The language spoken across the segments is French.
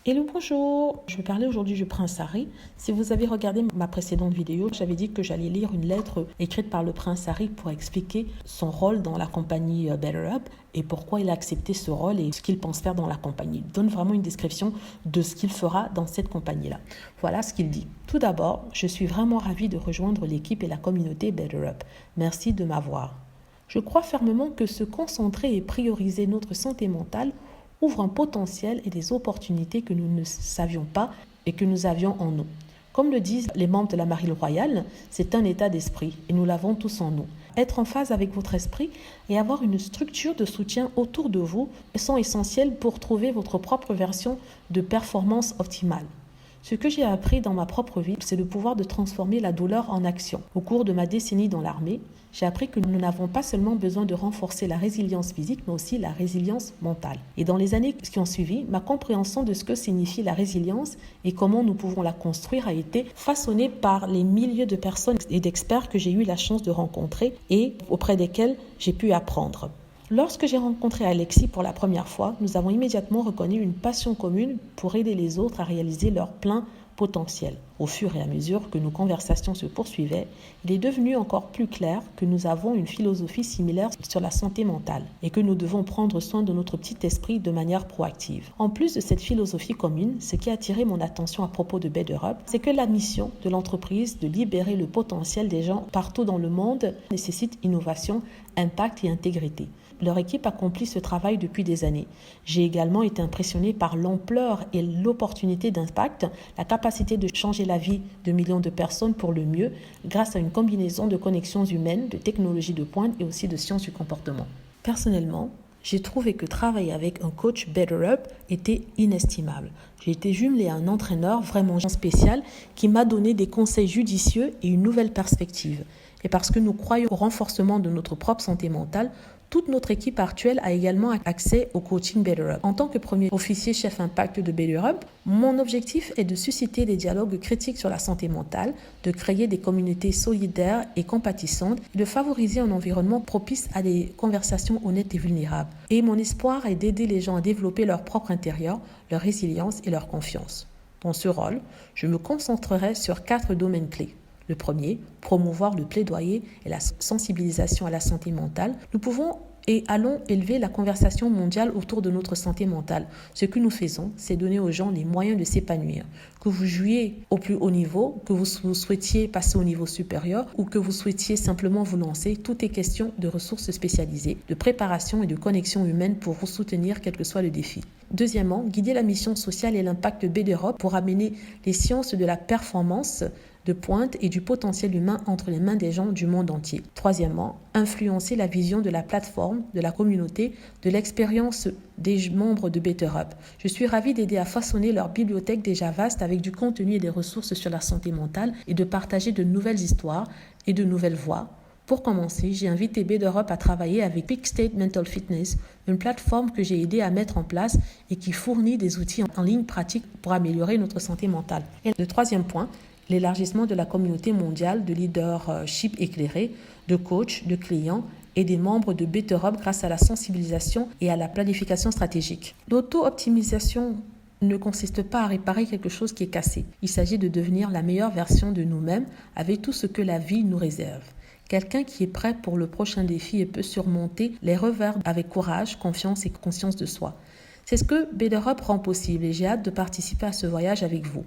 Hello, bonjour. Je vais parler aujourd'hui du prince Harry. Si vous avez regardé ma précédente vidéo, j'avais dit que j'allais lire une lettre écrite par le prince Harry pour expliquer son rôle dans la compagnie BetterUp et pourquoi il a accepté ce rôle et ce qu'il pense faire dans la compagnie. Il donne vraiment une description de ce qu'il fera dans cette compagnie-là. Voilà ce qu'il dit. Tout d'abord, je suis vraiment ravi de rejoindre l'équipe et la communauté BetterUp. Merci de m'avoir. Je crois fermement que se concentrer et prioriser notre santé mentale ouvre un potentiel et des opportunités que nous ne savions pas et que nous avions en nous. Comme le disent les membres de la Marine royale, c'est un état d'esprit et nous l'avons tous en nous. Être en phase avec votre esprit et avoir une structure de soutien autour de vous sont essentiels pour trouver votre propre version de performance optimale. Ce que j'ai appris dans ma propre vie, c'est le pouvoir de transformer la douleur en action. Au cours de ma décennie dans l'armée, j'ai appris que nous n'avons pas seulement besoin de renforcer la résilience physique, mais aussi la résilience mentale. Et dans les années qui ont suivi, ma compréhension de ce que signifie la résilience et comment nous pouvons la construire a été façonnée par les milliers de personnes et d'experts que j'ai eu la chance de rencontrer et auprès desquels j'ai pu apprendre. Lorsque j'ai rencontré Alexis pour la première fois, nous avons immédiatement reconnu une passion commune pour aider les autres à réaliser leur plein potentiel. Au fur et à mesure que nos conversations se poursuivaient, il est devenu encore plus clair que nous avons une philosophie similaire sur la santé mentale et que nous devons prendre soin de notre petit esprit de manière proactive. En plus de cette philosophie commune, ce qui a attiré mon attention à propos de BetterUp, c'est que la mission de l'entreprise de libérer le potentiel des gens partout dans le monde nécessite innovation, impact et intégrité. Leur équipe accomplit ce travail depuis des années. J'ai également été impressionné par l'ampleur et l'opportunité d'impact, la capacité de changer la vie de millions de personnes pour le mieux grâce à une combinaison de connexions humaines, de technologies de pointe et aussi de sciences du comportement. Personnellement, j'ai trouvé que travailler avec un coach BetterUp était inestimable. J'ai été jumelée à un entraîneur vraiment spécial qui m'a donné des conseils judicieux et une nouvelle perspective. Et parce que nous croyons au renforcement de notre propre santé mentale, toute notre équipe actuelle a également accès au coaching BetterUp. En tant que premier officier chef impact de BetterUp, mon objectif est de susciter des dialogues critiques sur la santé mentale, de créer des communautés solidaires et compatissantes, et de favoriser un environnement propice à des conversations honnêtes et vulnérables. Et mon espoir est d'aider les gens à développer leur propre intérieur, leur résilience et leur confiance. Dans ce rôle, je me concentrerai sur 4 domaines clés. Le premier, promouvoir le plaidoyer et la sensibilisation à la santé mentale. Nous pouvons et allons élever la conversation mondiale autour de notre santé mentale. Ce que nous faisons, c'est donner aux gens les moyens de s'épanouir. Que vous jouiez au plus haut niveau, que vous souhaitiez passer au niveau supérieur ou que vous souhaitiez simplement vous lancer, tout est question de ressources spécialisées, de préparation et de connexion humaine pour vous soutenir quel que soit le défi. Deuxièmement, guider la mission sociale et l'impact de BetterUp pour amener les sciences de la performance de pointe et du potentiel humain entre les mains des gens du monde entier. Troisièmement, influencer la vision de la plateforme, de la communauté, de l'expérience des membres de BetterUp. Je suis ravie d'aider à façonner leur bibliothèque déjà vaste avec du contenu et des ressources sur la santé mentale et de partager de nouvelles histoires et de nouvelles voix. Pour commencer, j'ai invité BetterUp à travailler avec Peak State Mental Fitness, une plateforme que j'ai aidé à mettre en place et qui fournit des outils en ligne pratiques pour améliorer notre santé mentale. Et le troisième point, l'élargissement de la communauté mondiale de leadership éclairé, de coachs, de clients et des membres de BetterUp grâce à la sensibilisation et à la planification stratégique. L'auto-optimisation ne consiste pas à réparer quelque chose qui est cassé. Il s'agit de devenir la meilleure version de nous-mêmes avec tout ce que la vie nous réserve. Quelqu'un qui est prêt pour le prochain défi et peut surmonter les revers avec courage, confiance et conscience de soi. C'est ce que BetterUp rend possible et j'ai hâte de participer à ce voyage avec vous.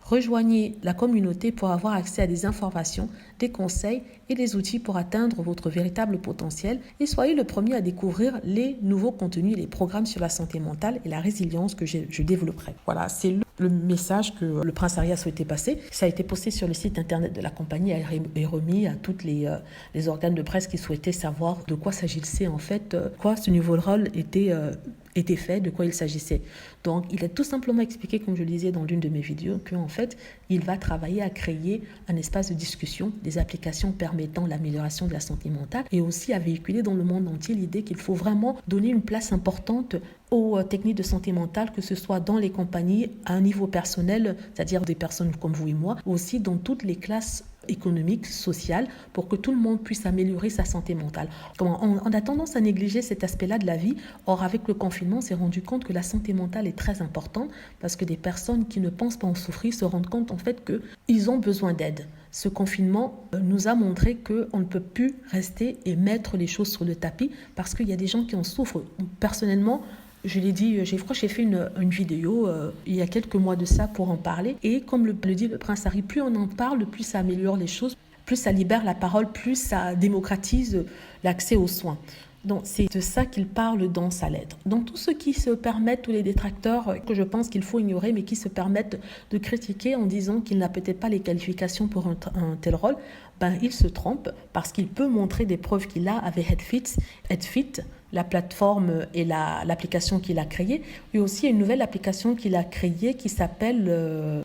Rejoignez la communauté pour avoir accès à des informations, des conseils et des outils pour atteindre votre véritable potentiel et soyez le premier à découvrir les nouveaux contenus et les programmes sur la santé mentale et la résilience que je développerai. Voilà, c'est le message que le prince Harry a souhaité passer. Ça a été posté sur le site internet de la compagnie et remis à tous les organes de presse qui souhaitaient savoir de quoi s'agissait en fait, quoi ce nouveau rôle était fait, de quoi il s'agissait. Donc, il a tout simplement expliqué, comme je le disais dans l'une de mes vidéos, qu'en fait, il va travailler à créer un espace de discussion, des applications permettant l'amélioration de la santé mentale et aussi à véhiculer dans le monde entier l'idée qu'il faut vraiment donner une place importante aux techniques de santé mentale, que ce soit dans les compagnies à un niveau personnel, c'est-à-dire des personnes comme vous et moi, ou aussi dans toutes les classes économique, social, pour que tout le monde puisse améliorer sa santé mentale. On a tendance à négliger cet aspect-là de la vie. Or, avec le confinement, on s'est rendu compte que la santé mentale est très importante parce que des personnes qui ne pensent pas en souffrir se rendent compte en fait qu'ils ont besoin d'aide. Ce confinement nous a montré qu'on ne peut plus rester et mettre les choses sur le tapis parce qu'il y a des gens qui en souffrent. Personnellement, je l'ai dit, je crois que j'ai fait une vidéo il y a quelques mois de ça pour en parler. Et comme le dit le prince Harry, plus on en parle, plus ça améliore les choses, plus ça libère la parole, plus ça démocratise l'accès aux soins. Donc c'est de ça qu'il parle dans sa lettre. Donc tous ceux qui se permettent, tous les détracteurs que je pense qu'il faut ignorer, mais qui se permettent de critiquer en disant qu'il n'a peut-être pas les qualifications pour un tel rôle, il se trompe parce qu'il peut montrer des preuves qu'il a avec Headfit, la plateforme et l'application qu'il a créée. Et aussi une nouvelle application qu'il a créée qui s'appelle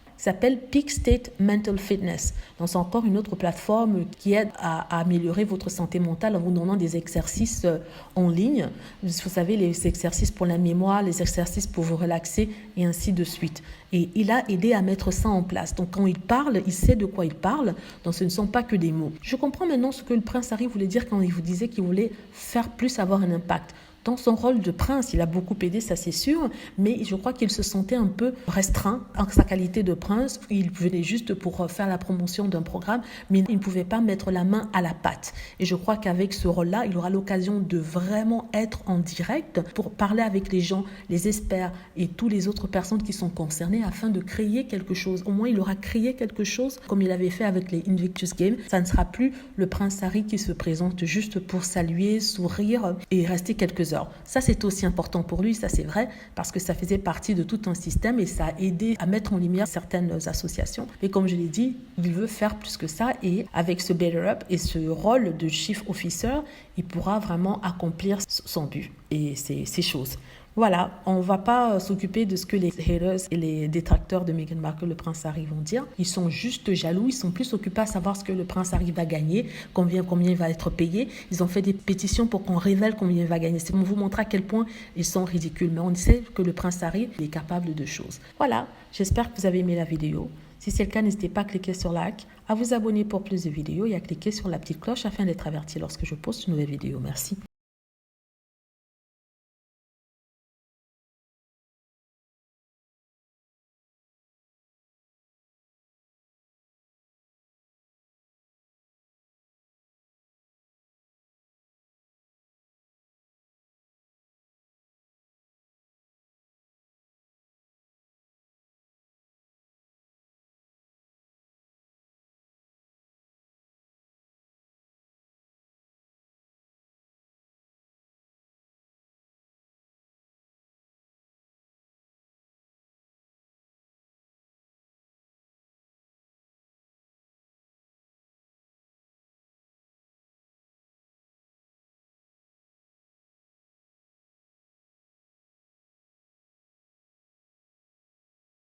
Peak State Mental Fitness. Donc c'est encore une autre plateforme qui aide à améliorer votre santé mentale en vous donnant des exercices en ligne. Vous savez, les exercices pour la mémoire, les exercices pour vous relaxer et ainsi de suite. Et il a aidé à mettre ça en place. Donc quand il parle, il sait de quoi il parle. Donc ce ne sont pas que des mots. Je comprends maintenant ce que le prince Harry voulait dire quand il vous disait qu'il voulait faire plus, avoir un impact. Dans son rôle de prince, il a beaucoup aidé, ça c'est sûr, mais je crois qu'il se sentait un peu restreint en sa qualité de prince. Il venait juste pour faire la promotion d'un programme, mais il ne pouvait pas mettre la main à la pâte. Et je crois qu'avec ce rôle-là, il aura l'occasion de vraiment être en direct pour parler avec les gens, les experts et toutes les autres personnes qui sont concernées afin de créer quelque chose. Au moins, il aura créé quelque chose comme il avait fait avec les Invictus Games. Ça ne sera plus le prince Harry qui se présente juste pour saluer, sourire et rester quelques heures. Ça, c'est aussi important pour lui, ça c'est vrai, parce que ça faisait partie de tout un système et ça a aidé à mettre en lumière certaines associations. Mais comme je l'ai dit, il veut faire plus que ça et avec ce Better Up et ce rôle de Chief Officer, il pourra vraiment accomplir son but et ces choses. Voilà, on ne va pas s'occuper de ce que les haters et les détracteurs de Meghan Markle, le prince Harry, vont dire. Ils sont juste jaloux, ils sont plus occupés à savoir ce que le prince Harry va gagner, combien il va être payé. Ils ont fait des pétitions pour qu'on révèle combien il va gagner. C'est pour vous montrer à quel point ils sont ridicules. Mais on sait que le prince Harry est capable de choses. Voilà, j'espère que vous avez aimé la vidéo. Si c'est le cas, n'hésitez pas à cliquer sur like, à vous abonner pour plus de vidéos et à cliquer sur la petite cloche afin d'être averti lorsque je poste une nouvelle vidéo. Merci.